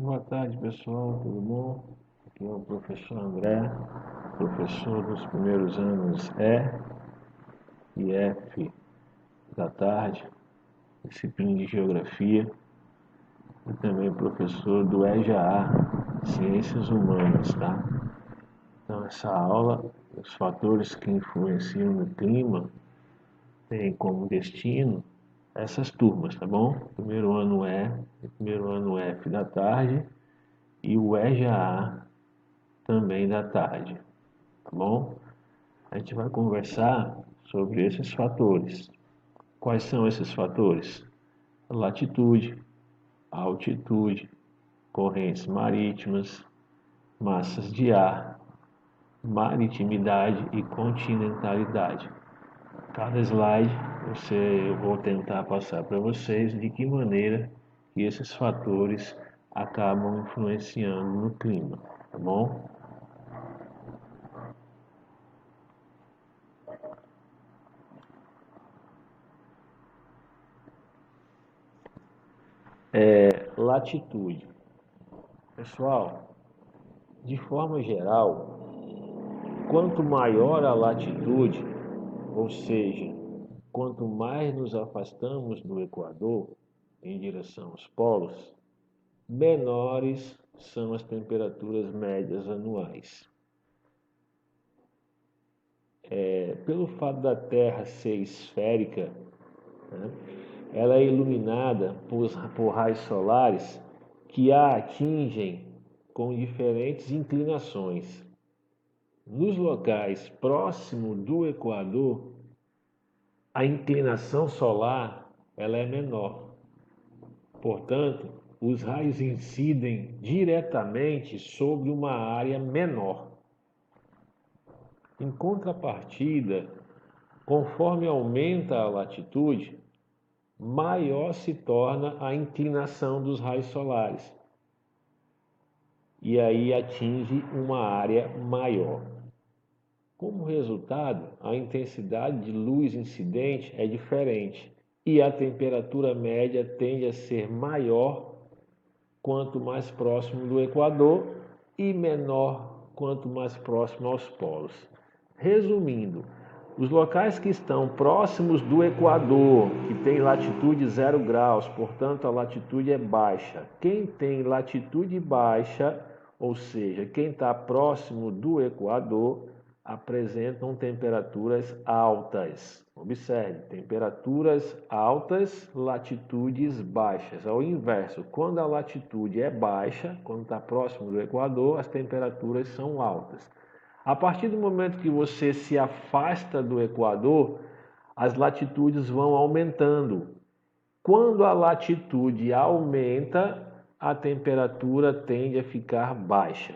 Boa tarde, pessoal, tudo bom? Aqui é o professor André, professor dos primeiros anos E F da tarde, disciplina de Geografia, e também professor do EJA, Ciências Humanas, tá? Então, essa aula, os fatores que influenciam no clima, tem como destino essas turmas, tá bom? Primeiro ano primeiro ano F da tarde e o EJA também da tarde, tá bom? A gente vai conversar sobre esses fatores. Quais são esses fatores? Latitude, altitude, correntes marítimas, massas de ar, maritimidade e continentalidade. Cada slide eu vou tentar passar para vocês de que maneira que esses fatores acabam influenciando no clima, tá bom? Latitude. Pessoal, de forma geral, quanto maior a latitude, ou seja, quanto mais nos afastamos do Equador em direção aos polos, menores são as temperaturas médias anuais. Pelo fato da Terra ser esférica, né, ela é iluminada por raios solares que a atingem com diferentes inclinações. Nos locais próximos do Equador, a inclinação solar ela é menor. Portanto, os raios incidem diretamente sobre uma área menor. Em contrapartida, conforme aumenta a latitude, maior se torna a inclinação dos raios solares. E aí atinge uma área maior. Como resultado, a intensidade de luz incidente é diferente e a temperatura média tende a ser maior quanto mais próximo do Equador e menor quanto mais próximo aos polos. Resumindo, os locais que estão próximos do Equador, que tem latitude 0 graus, portanto a latitude é baixa. Quem tem latitude baixa, ou seja, quem está próximo do Equador, apresentam temperaturas altas. Observe, temperaturas altas, latitudes baixas. Ao inverso, quando a latitude é baixa, quando está próximo do Equador, as temperaturas são altas. A partir do momento que você se afasta do Equador, as latitudes vão aumentando. Quando a latitude aumenta, a temperatura tende a ficar baixa.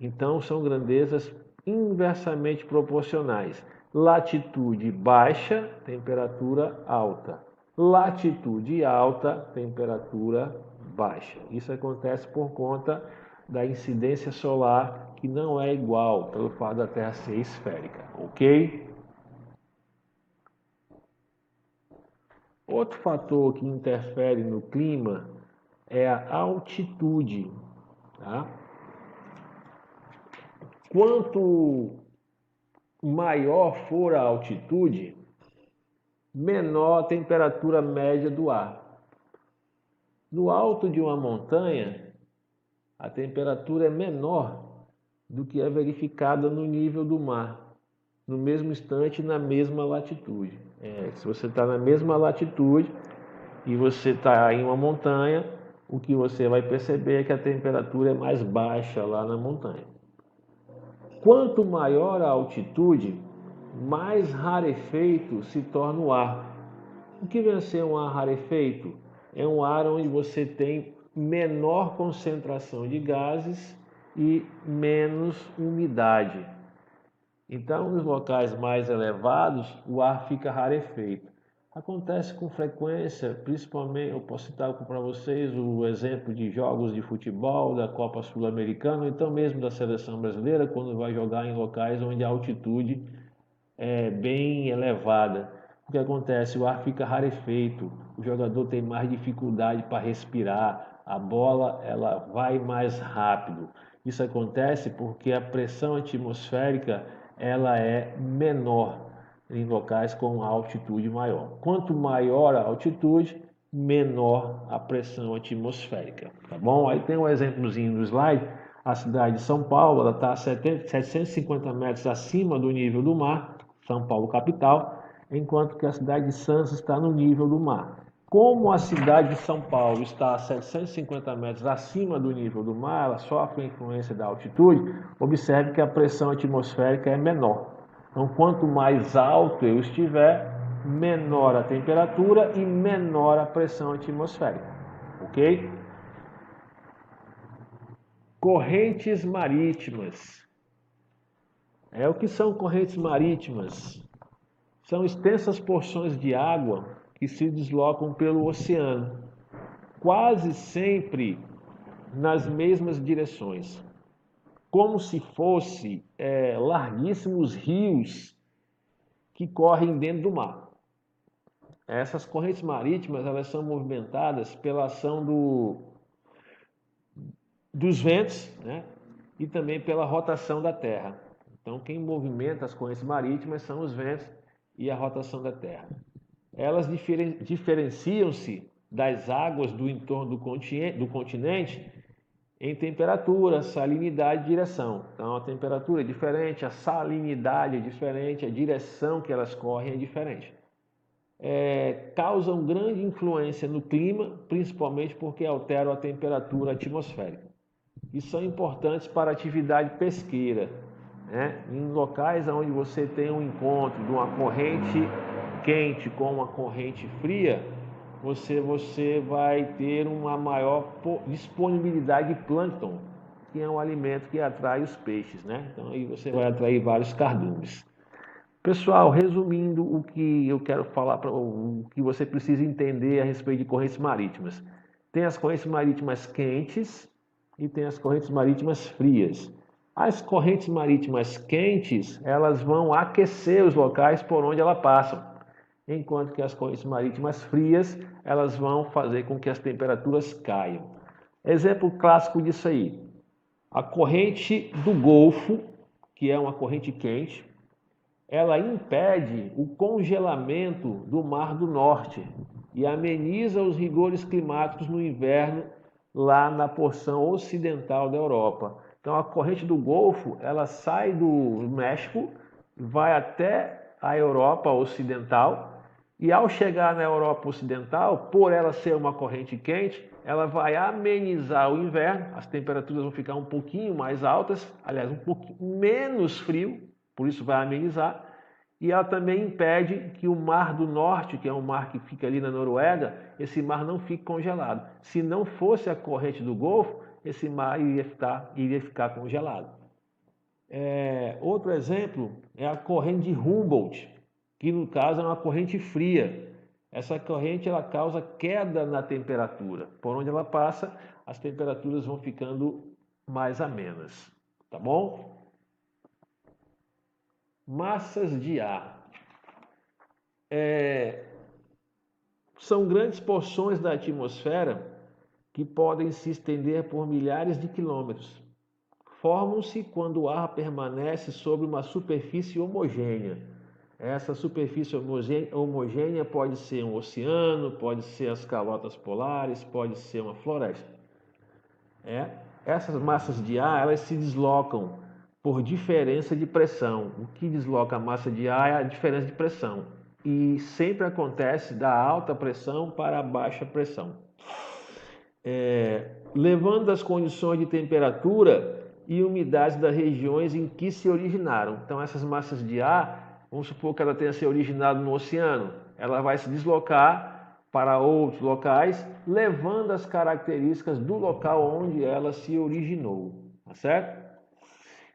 Então, são grandezas inversamente proporcionais. Latitude baixa, temperatura alta. Latitude alta, temperatura baixa. Isso acontece por conta da incidência solar, que não é igual pelo fato da Terra ser esférica, ok? Outro fator que interfere no clima é a altitude. Tá? Quanto maior for a altitude, menor a temperatura média do ar. No alto de uma montanha, a temperatura é menor do que a verificada no nível do mar, no mesmo instante, na mesma latitude. Se você está na mesma latitude e você está em uma montanha, o que você vai perceber é que a temperatura é mais baixa lá na montanha. Quanto maior a altitude, mais rarefeito se torna o ar. O que vem a ser um ar rarefeito? É um ar onde você tem menor concentração de gases e menos umidade. Então, nos locais mais elevados, o ar fica rarefeito. Acontece com frequência, principalmente, eu posso citar para vocês o exemplo de jogos de futebol, da Copa Sul-Americana, ou então mesmo da seleção brasileira, quando vai jogar em locais onde a altitude é bem elevada. o que acontece? O ar fica rarefeito, o jogador tem mais dificuldade para respirar, a bola ela vai mais rápido. Isso acontece porque a pressão atmosférica ela é menor em locais com altitude maior. Quanto maior a altitude, menor a pressão atmosférica, tá bom? Aí tem um exemplozinho no slide, a cidade de São Paulo, ela está a 750 metros acima do nível do mar, São Paulo capital, enquanto que a cidade de Santos está no nível do mar. Como a cidade de São Paulo está a 750 metros acima do nível do mar, ela sofre a influência da altitude, observe que a pressão atmosférica é menor. Então, quanto mais alto eu estiver, menor a temperatura e menor a pressão atmosférica, ok? Correntes marítimas. O que são correntes marítimas? São extensas porções de água que se deslocam pelo oceano, quase sempre nas mesmas direções, como se fossem larguíssimos rios que correm dentro do mar. Essas correntes marítimas elas são movimentadas pela ação dos ventos, né? E também pela rotação da Terra. Então, quem movimenta as correntes marítimas são os ventos e a rotação da Terra. Elas diferenciam-se das águas do entorno do continente em temperatura, salinidade e direção. Então, a temperatura é diferente, a salinidade é diferente, a direção que elas correm é diferente. Causam grande influência no clima, principalmente porque alteram a temperatura atmosférica. E são importantes para a atividade pesqueira, né? Em locais onde você tem um encontro de uma corrente quente com uma corrente fria, você vai ter uma maior disponibilidade de plâncton, que é um alimento que atrai os peixes, né? Então aí você vai atrair vários cardumes. Pessoal, resumindo o que eu quero falar, o que você precisa entender a respeito de correntes marítimas. Tem as correntes marítimas quentes e tem as correntes marítimas frias. As correntes marítimas quentes, elas vão aquecer os locais por onde elas passam, enquanto que as correntes marítimas frias, elas vão fazer com que as temperaturas caiam. Exemplo clássico disso aí, a corrente do Golfo, que é uma corrente quente, ela impede o congelamento do Mar do Norte e ameniza os rigores climáticos no inverno lá na porção ocidental da Europa. Então a corrente do Golfo, ela sai do México, vai até a Europa Ocidental e ao chegar na Europa Ocidental, por ela ser uma corrente quente, ela vai amenizar o inverno, as temperaturas vão ficar um pouquinho mais altas, aliás, um pouquinho menos frio, por isso vai amenizar, e ela também impede que o Mar do Norte, que é um mar que fica ali na Noruega, esse mar não fique congelado. Se não fosse a corrente do Golfo, esse mar iria ficar congelado. Outro exemplo é a corrente de Humboldt, que no caso é uma corrente fria. Essa corrente ela causa queda na temperatura. Por onde ela passa, as temperaturas vão ficando mais amenas. Tá bom? Massas de ar. São grandes porções da atmosfera que podem se estender por milhares de quilômetros. Formam-se quando o ar permanece sobre uma superfície homogênea. Essa superfície homogênea pode ser um oceano, pode ser as calotas polares, pode ser uma floresta. Essas massas de ar, elas se deslocam por diferença de pressão. O que desloca a massa de ar é a diferença de pressão. E sempre acontece da alta pressão para a baixa pressão. Levando as condições de temperatura e umidade das regiões em que se originaram. Então, essas massas de ar, vamos supor que ela tenha se originado no oceano, ela vai se deslocar para outros locais, levando as características do local onde ela se originou, tá certo?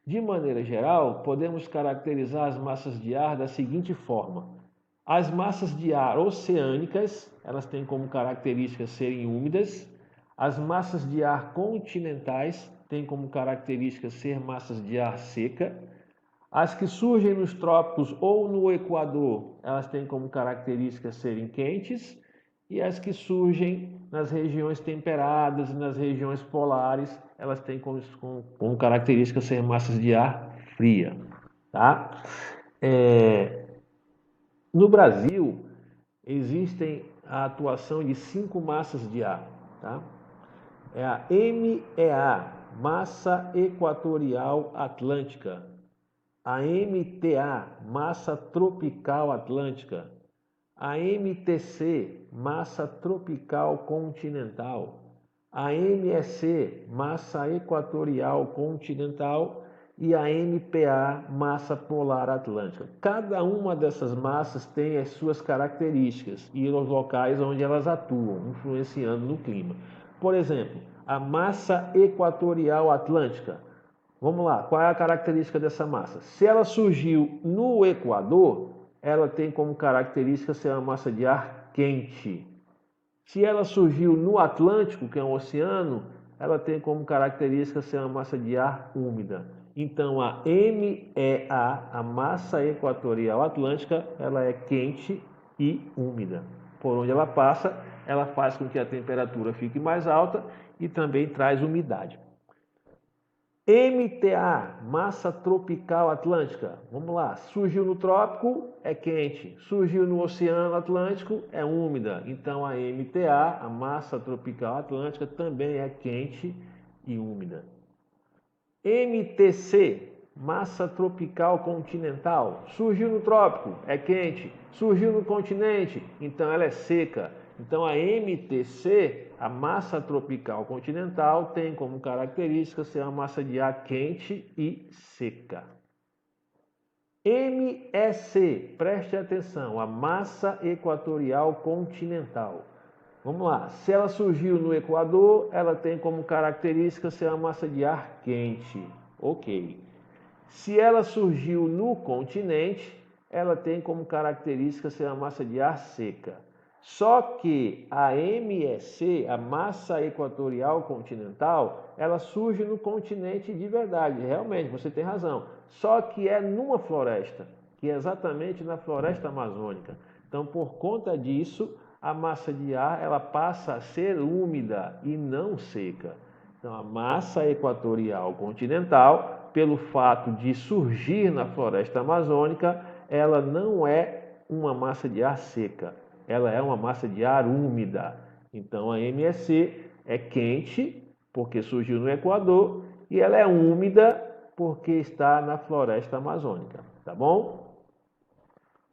De maneira geral, podemos caracterizar as massas de ar da seguinte forma. As massas de ar oceânicas, elas têm como característica serem úmidas. As massas de ar continentais têm como característica ser massas de ar seca. As que surgem nos trópicos ou no Equador, elas têm como característica serem quentes, e as que surgem nas regiões temperadas e nas regiões polares, elas têm como característica ser massas de ar fria. Tá? No Brasil, existem a atuação de 5 massas de ar. Tá? É a MEA, Massa Equatorial Atlântica. A MTA, Massa Tropical Atlântica. A MTC, Massa Tropical Continental. A MSC, Massa Equatorial Continental. E a MPA, Massa Polar Atlântica. Cada uma dessas massas tem as suas características e os locais onde elas atuam, influenciando no clima. Por exemplo, a Massa Equatorial Atlântica. Vamos lá, qual é a característica dessa massa? Se ela surgiu no Equador, ela tem como característica ser uma massa de ar quente. Se ela surgiu no Atlântico, que é um oceano, ela tem como característica ser uma massa de ar úmida. Então a MEA, a Massa Equatorial Atlântica, ela é quente e úmida. Por onde ela passa, ela faz com que a temperatura fique mais alta e também traz umidade. MTA, Massa Tropical Atlântica. Vamos lá, surgiu no trópico, é quente. Surgiu no Oceano Atlântico, é úmida. Então a MTA, a Massa Tropical Atlântica, também é quente e úmida. MTC, Massa Tropical Continental. Surgiu no trópico, é quente. Surgiu no continente, então ela é seca. Então a MTC, a Massa Tropical Continental, tem como característica ser uma massa de ar quente e seca. MEC, preste atenção, a Massa Equatorial Continental. Vamos lá, se ela surgiu no Equador, ela tem como característica ser uma massa de ar quente. Ok. Se ela surgiu no continente, ela tem como característica ser uma massa de ar seca. Só que a MEC, a Massa Equatorial Continental, ela surge no continente de verdade, realmente, você tem razão. Só que é numa floresta, que é exatamente na floresta amazônica. Então, por conta disso, a massa de ar ela passa a ser úmida e não seca. Então, a massa equatorial continental, pelo fato de surgir na floresta amazônica, ela não é uma massa de ar seca, ela é uma massa de ar úmida. Então, a MSC é quente, porque surgiu no Equador, e ela é úmida, porque está na floresta amazônica, tá bom?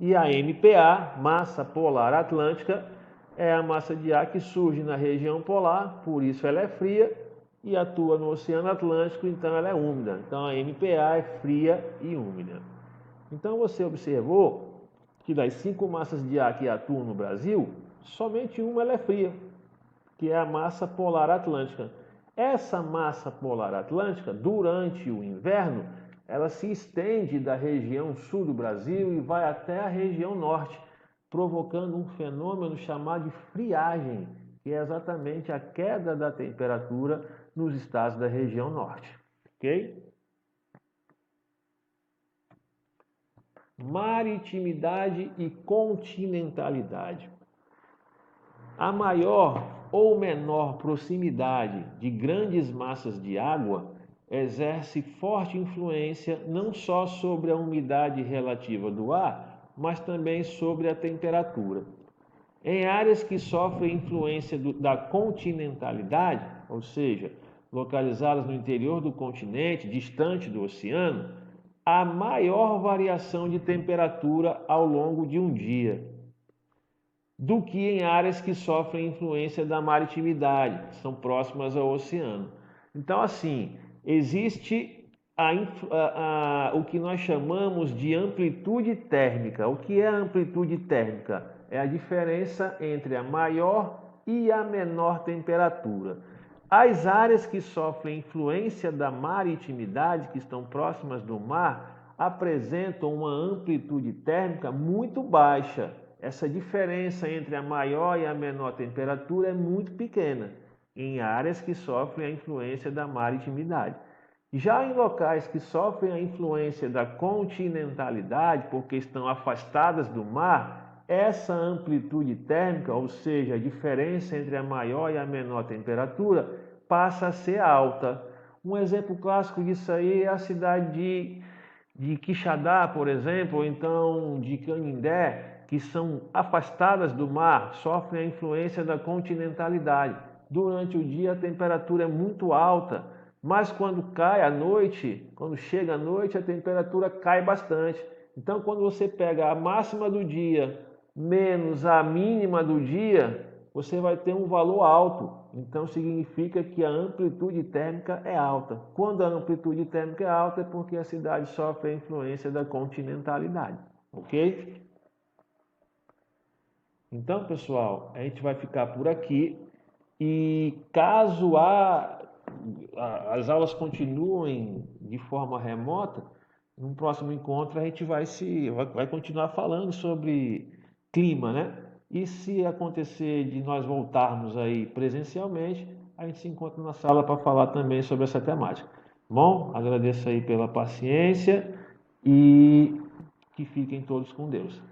E a MPA, Massa Polar Atlântica, é a massa de ar que surge na região polar, por isso ela é fria, e atua no Oceano Atlântico, então ela é úmida. Então a MPA é fria e úmida. Então você observou que das 5 massas de ar que atuam no Brasil, somente uma ela é fria, que é a massa polar atlântica. Essa massa polar atlântica, durante o inverno, ela se estende da região sul do Brasil e vai até a região norte, provocando um fenômeno chamado de friagem, que é exatamente a queda da temperatura nos estados da região norte. Ok? Maritimidade e continentalidade. A maior ou menor proximidade de grandes massas de água exerce forte influência não só sobre a umidade relativa do ar, mas também sobre a temperatura. Em áreas que sofrem influência da continentalidade, ou seja, localizadas no interior do continente, distante do oceano, há maior variação de temperatura ao longo de um dia do que em áreas que sofrem influência da maritimidade, que são próximas ao oceano. Então, assim, existe o que nós chamamos de amplitude térmica. O que é a amplitude térmica? É a diferença entre a maior e a menor temperatura. As áreas que sofrem influência da maritimidade, que estão próximas do mar, apresentam uma amplitude térmica muito baixa. Essa diferença entre a maior e a menor temperatura é muito pequena em áreas que sofrem a influência da maritimidade. Já em locais que sofrem a influência da continentalidade, porque estão afastadas do mar, essa amplitude térmica, ou seja, a diferença entre a maior e a menor temperatura, passa a ser alta. Um exemplo clássico disso aí é a cidade de Quixadá, por exemplo, ou então de Canindé, que são afastadas do mar, sofrem a influência da continentalidade. Durante o dia a temperatura é muito alta, mas quando cai à noite, quando chega à noite, a temperatura cai bastante. Então, quando você pega a máxima do dia menos a mínima do dia, você vai ter um valor alto. Então significa que a amplitude térmica é alta. Quando a amplitude térmica é alta é porque a cidade sofre a influência da continentalidade, ok? Então, pessoal, a gente vai ficar por aqui e caso as aulas continuem de forma remota, no próximo encontro a gente vai continuar falando sobre clima, né? E se acontecer de nós voltarmos aí presencialmente, a gente se encontra na sala para falar também sobre essa temática. Bom, agradeço aí pela paciência e que fiquem todos com Deus.